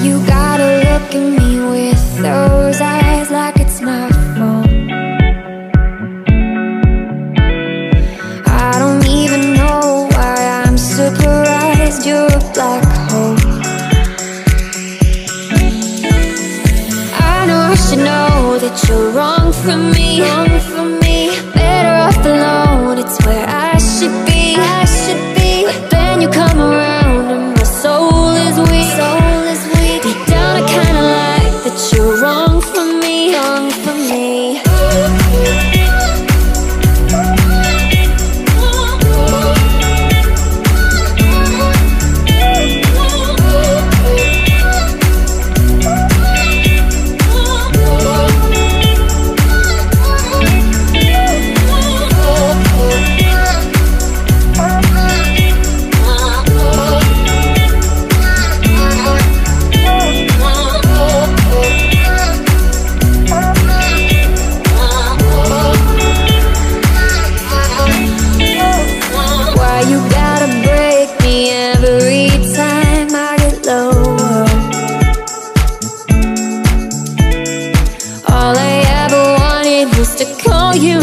you gotta look at me with those eyes like it's my fault? I don't even know why I'm surprised you're a black hole. I know I should know that you're wrong for me, wrong for me. Better off alone, it's where I should be, I should be. But then you come around and my soul is weak, soul is weak. Deep down I kinda like that you're wrong for me, wrong for me. You gotta break me every time I get lower. All I ever wanted was to call you